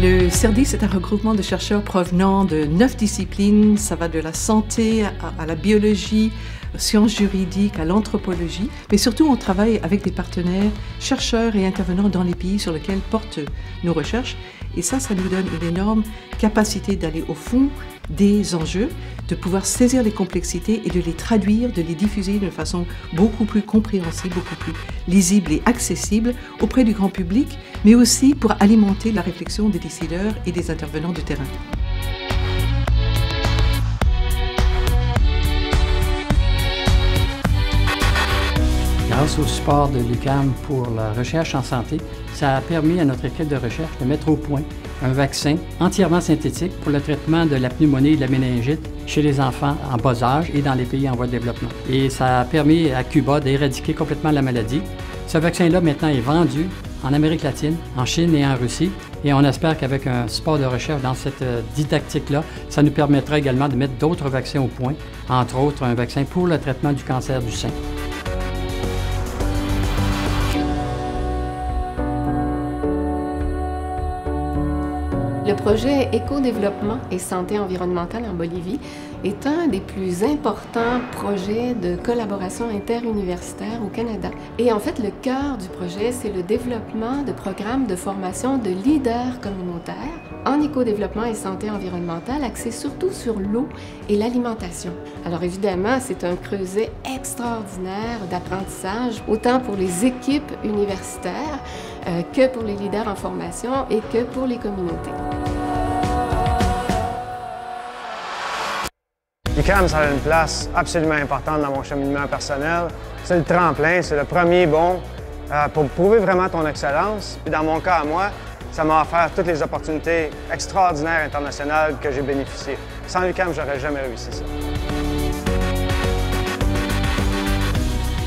Le CERDI, c'est un regroupement de chercheurs provenant de 9 disciplines. Ça va de la santé à la biologie, aux sciences juridiques, à l'anthropologie. Mais surtout, on travaille avec des partenaires, chercheurs et intervenants dans les pays sur lesquels portent nos recherches. Et ça nous donne une énorme capacité d'aller au fond des enjeux, de pouvoir saisir les complexités et de les traduire, de les diffuser d'une façon beaucoup plus compréhensible, beaucoup plus lisible et accessible auprès du grand public, mais aussi pour alimenter la réflexion des décideurs et des intervenants de terrain. Grâce au support de l'UQAM pour la recherche en santé, ça a permis à notre équipe de recherche de mettre au point un vaccin entièrement synthétique pour le traitement de la pneumonie et de la méningite chez les enfants en bas âge et dans les pays en voie de développement. Et ça a permis à Cuba d'éradiquer complètement la maladie. Ce vaccin-là, maintenant, est vendu en Amérique latine, en Chine et en Russie. Et on espère qu'avec un support de recherche dans cette didactique-là, ça nous permettra également de mettre d'autres vaccins au point, entre autres un vaccin pour le traitement du cancer du sein. Le projet Éco-développement et santé environnementale en Bolivie est un des plus importants projets de collaboration interuniversitaire au Canada. Et en fait, le cœur du projet, c'est le développement de programmes de formation de leaders communautaires en éco-développement et santé environnementale, axés surtout sur l'eau et l'alimentation. Alors évidemment, c'est un creuset extraordinaire d'apprentissage, autant pour les équipes universitaires que pour les leaders en formation et que pour les communautés. l'UQAM, ça a une place absolument importante dans mon cheminement personnel. C'est le tremplin, c'est le premier bond pour prouver vraiment ton excellence. Puis dans mon cas à moi, ça m'a offert toutes les opportunités extraordinaires internationales que j'ai bénéficiées. Sans l'UQAM, j'aurais jamais réussi ça.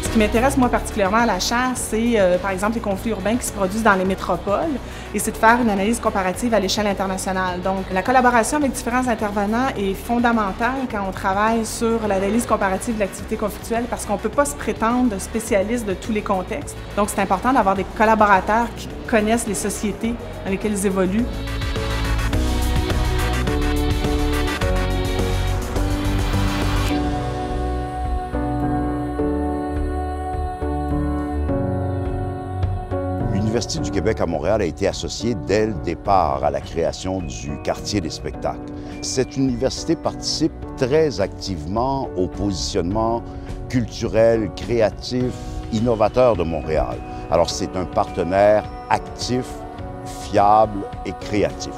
Ce qui m'intéresse, moi, particulièrement à la chasse, c'est, par exemple, les conflits urbains qui se produisent dans les métropoles, et c'est de faire une analyse comparative à l'échelle internationale. Donc, la collaboration avec différents intervenants est fondamentale quand on travaille sur l'analyse comparative de l'activité conflictuelle, parce qu'on ne peut pas se prétendre spécialiste de tous les contextes. Donc, c'est important d'avoir des collaborateurs qui connaissent les sociétés dans lesquelles ils évoluent. L'Université du Québec à Montréal a été associée dès le départ à la création du quartier des spectacles. Cette université participe très activement au positionnement culturel, créatif, innovateur de Montréal. Alors c'est un partenaire actif, fiable et créatif.